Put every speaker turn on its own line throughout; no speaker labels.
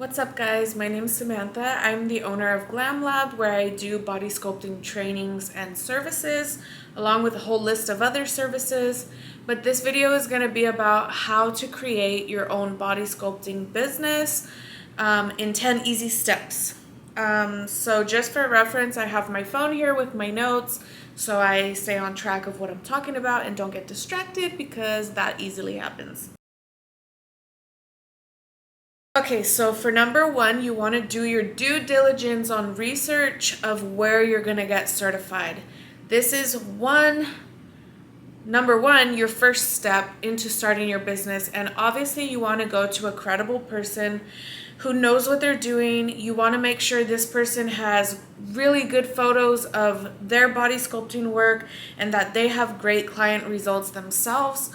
What's up, guys? My name is Samantha. I'm the owner of Glam Lab, where I do body sculpting trainings and services, along with a whole list of other services. But this video is going to be about how to create your own body sculpting business in 10 easy steps. So just for reference, I have my phone here with my notes, so I stay on track of what I'm talking about and don't get distracted, because that easily happens. Okay, so for number one, you want to do your due diligence on research of where you're going to get certified. This is number one, your first step into starting your business. And obviously, you want to go to a credible person who knows what they're doing. You want to make sure this person has really good photos of their body sculpting work and that they have great client results themselves.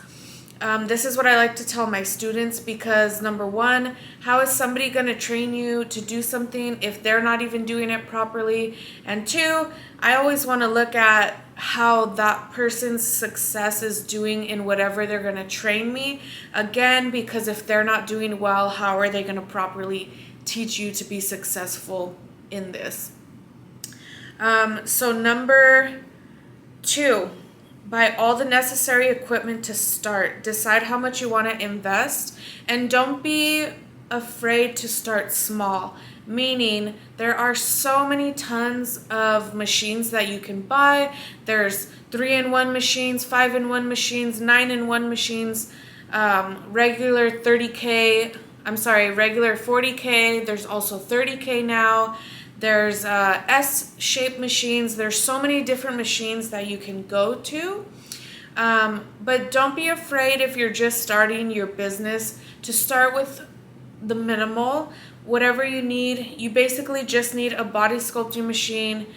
This is what I like to tell my students, because number one, how is somebody going to train you to do something if they're not even doing it properly? And two, I always want to look at how that person's success is doing in whatever they're going to train me. Again, because if they're not doing well, how are they going to properly teach you to be successful in this? So number two, buy all the necessary equipment to start. Decide how much you want to invest, and don't be afraid to start small. Meaning, there are so many tons of machines that you can buy. There's 3-in-1 machines, 5-in-1 machines, 9-in-1 machines, regular 40K. There's also 30K now. There's S-shaped machines. There's so many different machines that you can go to. But don't be afraid, if you're just starting your business, to start with the minimal. Whatever you need, you basically just need a body sculpting machine,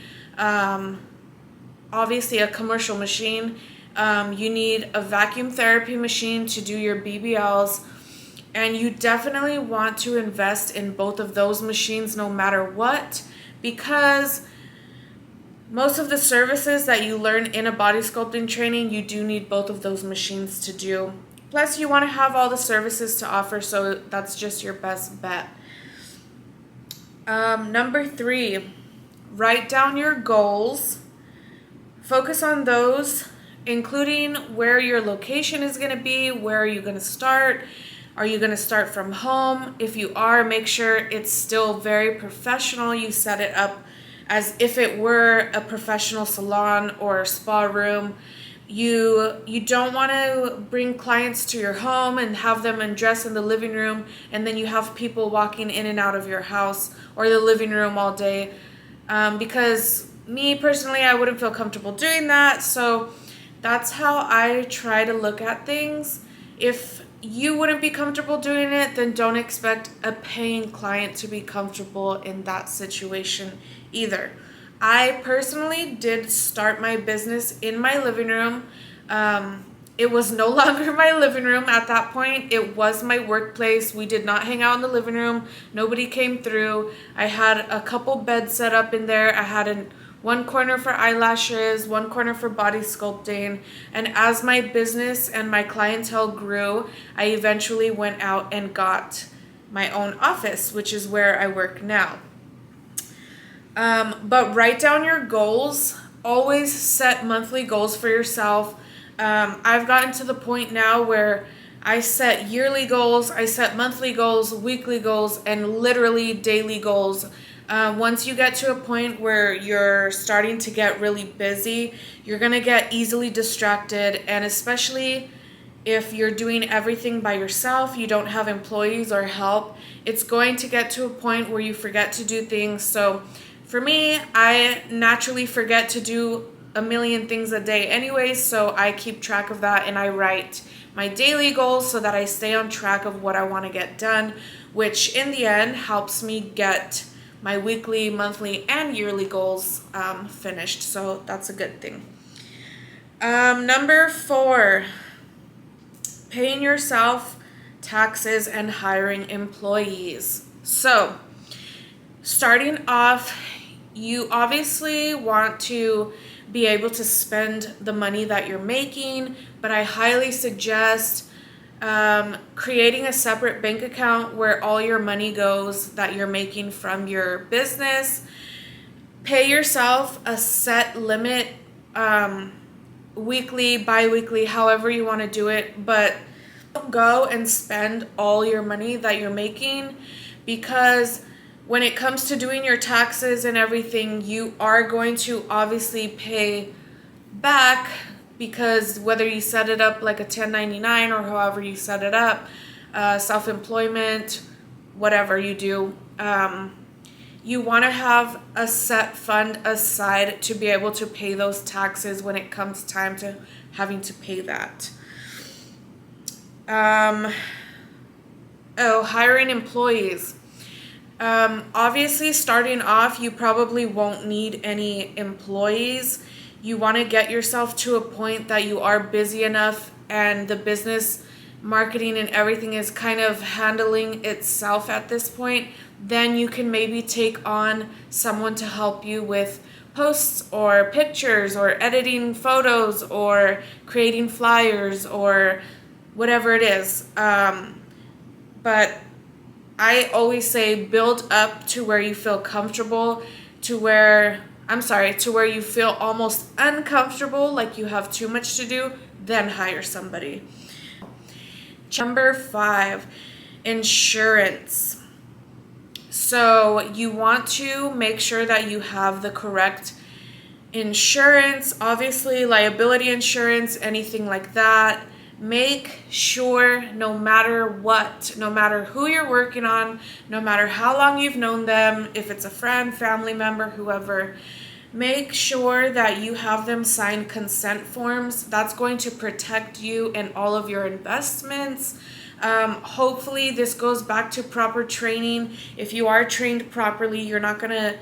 obviously a commercial machine. You need a vacuum therapy machine to do your BBLs. And you definitely want to invest in both of those machines no matter what, because most of the services that you learn in a body sculpting training, you do need both of those machines to do. Plus, you want to have all the services to offer, so that's just your best bet. Number three, write down your goals. Focus on those, including where your location is going to be, where are you going to start. Are you going to start from home? If you are, make sure it's still very professional. You set it up as if it were a professional salon or spa room. You don't want to bring clients to your home and have them undress in the living room, and then you have people walking in and out of your house or the living room all day. Because me personally, I wouldn't feel comfortable doing that. So that's how I try to look at things. If you wouldn't be comfortable doing it, then don't expect a paying client to be comfortable in that situation either. I personally did start my business in my living room. It was no longer my living room at that point. It was my workplace. We did not hang out in the living room. Nobody came through. I had a couple beds set up in there. I had one corner for eyelashes, one corner for body sculpting. And as my business and my clientele grew, I eventually went out and got my own office, which is where I work now. But write down your goals. Always set monthly goals for yourself. I've gotten to the point now where I set yearly goals, I set monthly goals, weekly goals, and literally daily goals. Once you get to a point where you're starting to get really busy, you're going to get easily distracted. And especially if you're doing everything by yourself, you don't have employees or help, it's going to get to a point where you forget to do things. So for me, I naturally forget to do a million things a day anyways, so I keep track of that and I write my daily goals so that I stay on track of what I want to get done, which in the end helps me get my weekly, monthly, and yearly goals finished. So that's a good thing. Number four, paying yourself taxes and hiring employees. So starting off, you obviously want to be able to spend the money that you're making, but I highly suggest Creating a separate bank account where all your money goes that you're making from your business. Pay yourself a set limit, weekly, bi-weekly, however you want to do it, but don't go and spend all your money that you're making, because when it comes to doing your taxes and everything, you are going to obviously pay back, because whether you set it up like a 1099 or however you set it up, self-employment, whatever you do, you want to have a set fund aside to be able to pay those taxes when it comes time to having to pay that. Hiring employees. Obviously, starting off, you probably won't need any employees. You want to get yourself to a point that you are busy enough and the business marketing and everything is kind of handling itself at this point. Then you can maybe take on someone to help you with posts or pictures or editing photos or creating flyers or whatever it is. But I always say build up to where you feel comfortable, to where you feel almost uncomfortable, like you have too much to do, then hire somebody. Number 5, insurance. So you want to make sure that you have the correct insurance, obviously liability insurance, anything like that. Make sure no matter what, no matter who you're working on, no matter how long you've known them, if it's a friend, family member, whoever, make sure that you have them sign consent forms. That's going to protect you and all of your investments. Hopefully this goes back to proper training. If you are trained properly, you're not going to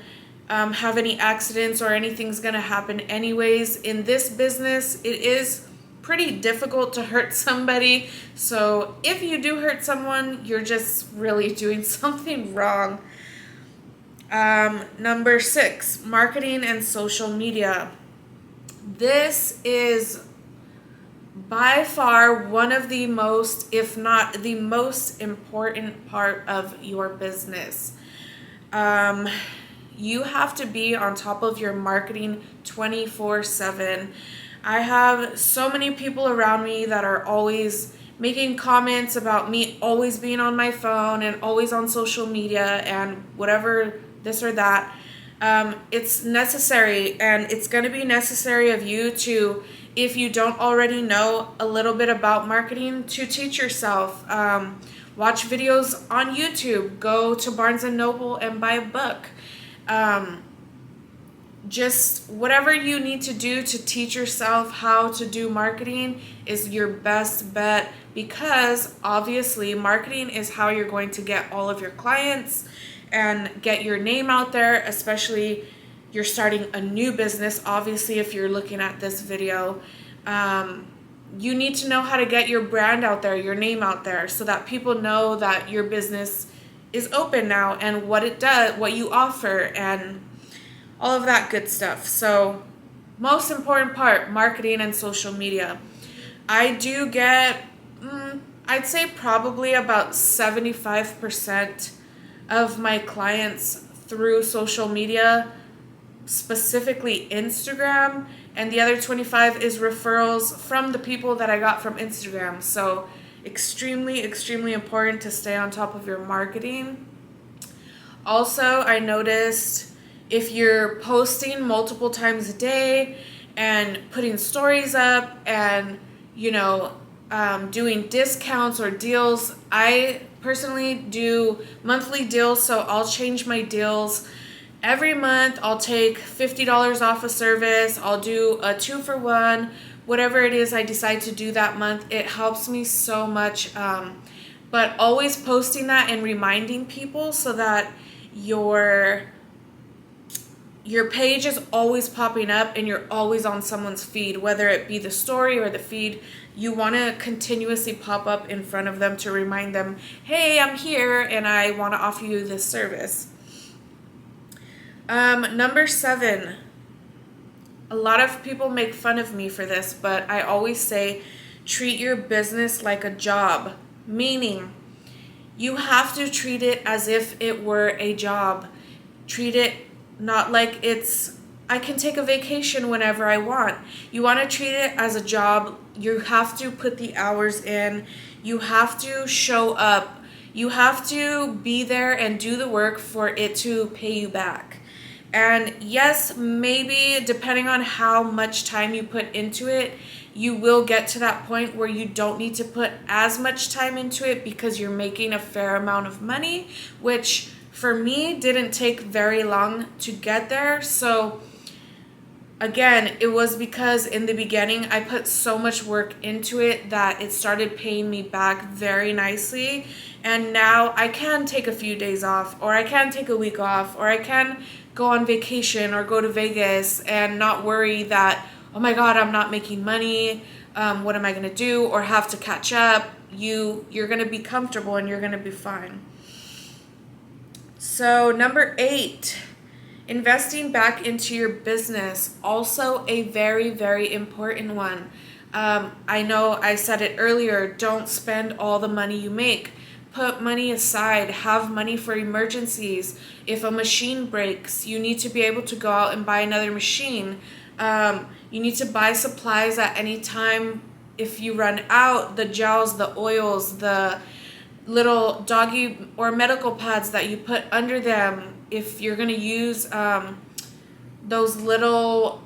have any accidents or anything's going to happen anyways. In this business, it is pretty difficult to hurt somebody. So if you do hurt someone, you're just really doing something wrong. Number 6, marketing and social media. This is by far one of the most, if not the most important part of your business. You have to be on top of your marketing 24/7. I have so many people around me that are always making comments about me always being on my phone and always on social media and whatever, this or that. It's necessary, and it's going to be necessary of you to, if you don't already know a little bit about marketing, to teach yourself. Watch videos on YouTube. Go to Barnes & Noble and buy a book. Just whatever you need to do to teach yourself how to do marketing is your best bet, because obviously marketing is how you're going to get all of your clients and get your name out there, especially you're starting a new business. Obviously, if you're looking at this video, you need to know how to get your brand out there, your name out there, so that people know that your business is open now and what it does, what you offer, and all of that good stuff. So most important part, marketing and social media. I do get, I'd say probably about 75% of my clients through social media, specifically Instagram, and the other 25 is referrals from the people that I got from Instagram. So extremely, extremely important to stay on top of your marketing. Also, I noticed if you're posting multiple times a day and putting stories up and, doing discounts or deals, I personally do monthly deals, so I'll change my deals. Every month, I'll take $50 off a service. I'll do a 2-for-1, whatever it is I decide to do that month. It helps me so much. But always posting that and reminding people so that your page is always popping up and you're always on someone's feed, whether it be the story or the feed. You want to continuously pop up in front of them to remind them, hey, I'm here and I want to offer you this service. Number 7, a lot of people make fun of me for this, but I always say treat your business like a job, meaning you have to treat it as if it were a job. Treat it not like I can take a vacation whenever I want. You want to treat it as a job. You have to put the hours in. You have to show up. You have to be there and do the work for it to pay you back. And yes, maybe depending on how much time you put into it, you will get to that point where you don't need to put as much time into it because you're making a fair amount of money, which for me didn't take very long to get there. So again, it was because in the beginning I put so much work into it that it started paying me back very nicely. And now I can take a few days off, or I can take a week off, or I can go on vacation or go to Vegas and not worry that, oh my God, I'm not making money. What am I going to do? Or have to catch up. You're going to be comfortable and you're going to be fine. So number 8, investing back into your business, also a very, very important one. I know I said it earlier, don't spend all the money you make. Put money aside, have money for emergencies. If a machine breaks, you need to be able to go out and buy another machine. You need to buy supplies at any time. If you run out, the gels, the oils, the little doggy or medical pads that you put under them. If you're going to use those little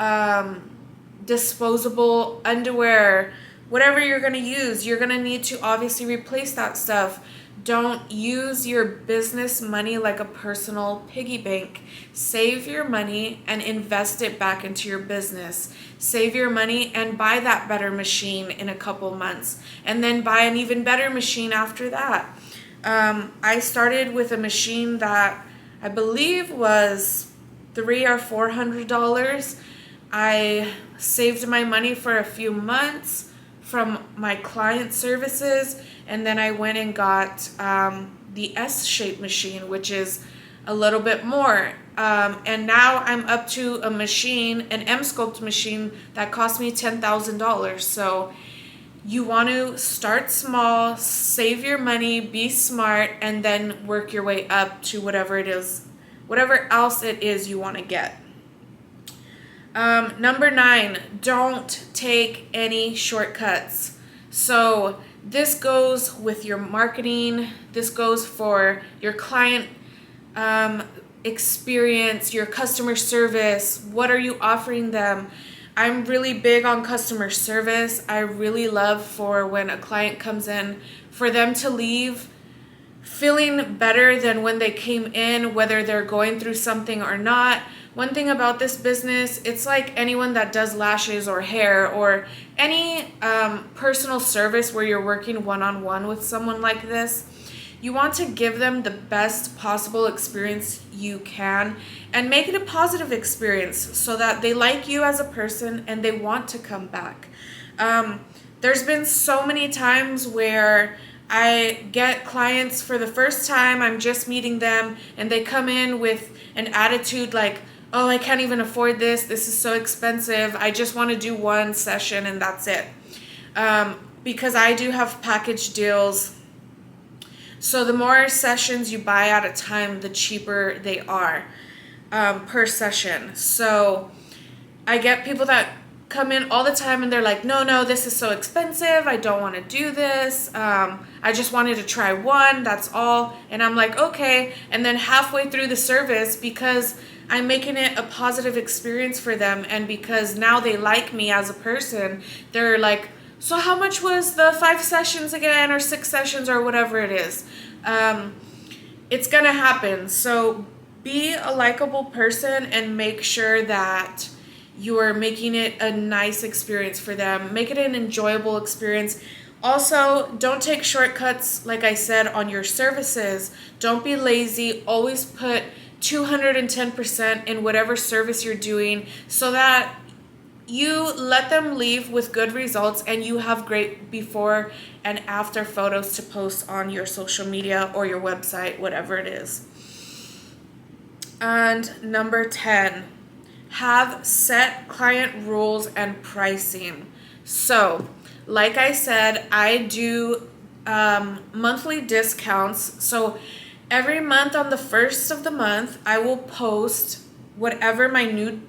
disposable underwear, whatever you're going to use, you're going to need to obviously replace that stuff. Don't use your business money like a personal piggy bank. Save your money and invest it back into your business. Save your money and buy that better machine in a couple months, and then buy an even better machine after that. I started with a machine that I believe was $300 or $400. I saved my money for a few months from my client services, and then I went and got the S-shaped machine, which is a little bit more. And now I'm up to a machine, an M-Sculpt machine that cost me $10,000. So you want to start small, save your money, be smart, and then work your way up to whatever it is, whatever else it is you want to get. Number 9, don't take any shortcuts. So this goes with your marketing. This goes for your client experience, your customer service. What are you offering them? I'm really big on customer service. I really love for when a client comes in, for them to leave feeling better than when they came in, whether they're going through something or not. One thing about this business, it's like anyone that does lashes or hair or any personal service where you're working one-on-one with someone like this. You want to give them the best possible experience you can and make it a positive experience so that they like you as a person and they want to come back. There's been so many times where I get clients for the first time, I'm just meeting them, and they come in with an attitude like, oh, I can't even afford this. This is so expensive. I just want to do one session and that's it. Because I do have package deals. So the more sessions you buy at a time, the cheaper they are per session. So I get people that come in all the time and they're like, no, this is so expensive. I don't want to do this. I just wanted to try one. That's all. And I'm like, okay. And then halfway through the service, because I'm making it a positive experience for them, and because now they like me as a person, they're like, so how much was the 5 sessions again, or 6 sessions, or whatever it is? It's gonna happen. So be a likable person and make sure that you are making it a nice experience for them. Make it an enjoyable experience. Also, don't take shortcuts, like I said, on your services. Don't be lazy. Always put 210% in whatever service you're doing so that you let them leave with good results and you have great before and after photos to post on your social media or your website, whatever it is. And number 10, have set client rules and pricing. So like I said, I do monthly discounts. So every month on the first of the month, I will post whatever my new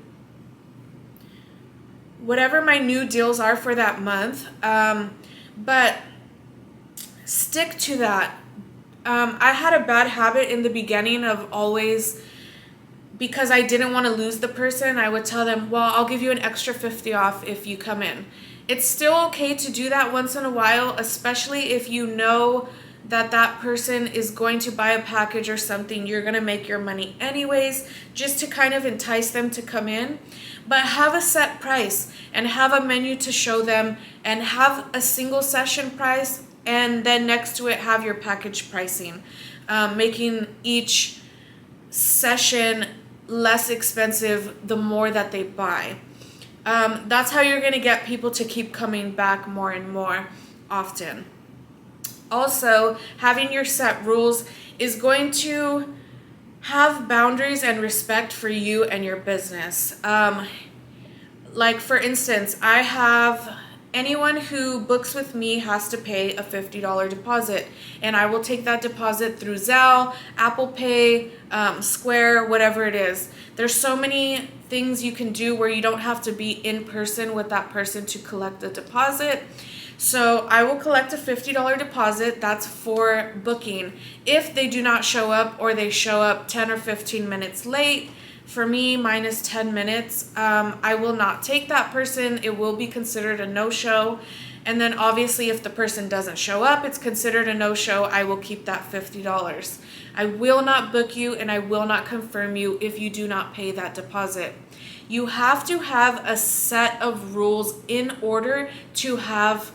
deals are for that month. But stick to that. I had a bad habit in the beginning of always, because I didn't want to lose the person, I would tell them, well, I'll give you an extra 50 off if you come in. It's still okay to do that once in a while, especially if you know that that person is going to buy a package or something. You're going to make your money anyways, just to kind of entice them to come in. But have a set price and have a menu to show them, and have a single session price, and then next to it have your package pricing, making each session less expensive the more that they buy. That's how you're going to get people to keep coming back more and more often. Also, having your set rules is going to have boundaries and respect for you and your business. Like for instance, I have anyone who books with me has to pay a $50 deposit, and I will take that deposit through Zelle, Apple Pay, Square, whatever it is. There's so many things you can do where you don't have to be in person with that person to collect the deposit. So I will collect a $50 deposit. That's for booking. If they do not show up, or they show up 10 or 15 minutes late, for me, minus 10 minutes, I will not take that person. It will be considered a no-show. And then obviously if the person doesn't show up, it's considered a no-show. I will keep that $50. I will not book you, and I will not confirm you if you do not pay that deposit. You have to have a set of rules in order to have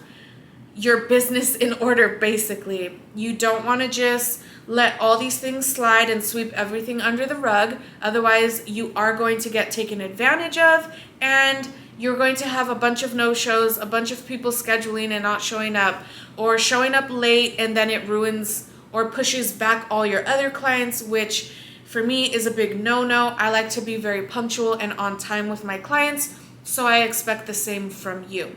your business in order, basically. You don't want to just let all these things slide and sweep everything under the rug. Otherwise, you are going to get taken advantage of, and you're going to have a bunch of no-shows, a bunch of people scheduling and not showing up, or showing up late, and then it ruins or pushes back all your other clients, which for me is a big no-no. I like to be very punctual and on time with my clients, so I expect the same from you.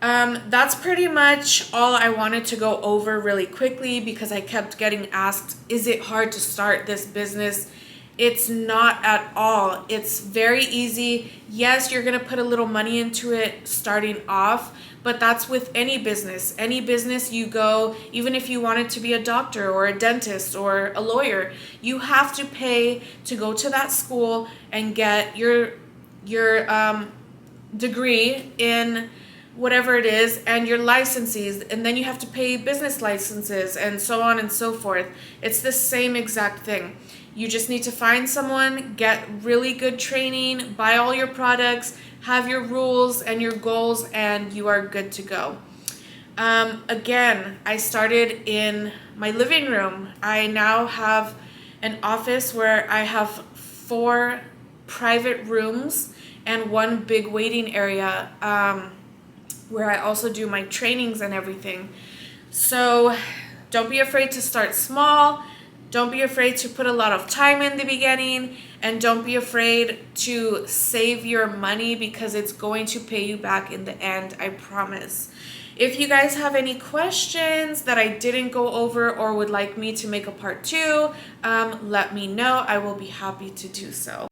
That's pretty much all I wanted to go over really quickly, because I kept getting asked, is it hard to start this business? It's not at all. It's very easy. Yes, you're going to put a little money into it starting off, but that's with any business. Any business you go, even if you wanted to be a doctor or a dentist or a lawyer, you have to pay to go to that school and get your degree in whatever it is, and your licenses, and then you have to pay business licenses, and so on and so forth. It's the same exact thing. You just need to find someone, get really good training, buy all your products, have your rules and your goals, and you are good to go. Again, I started in my living room. I now have an office where I have 4 private rooms and 1 big waiting area, where I also do my trainings and everything. So don't be afraid to start small. Don't be afraid to put a lot of time in the beginning, and don't be afraid to save your money, because it's going to pay you back in the end, I promise. If you guys have any questions that I didn't go over or would like me to make a part 2, let me know. I will be happy to do so.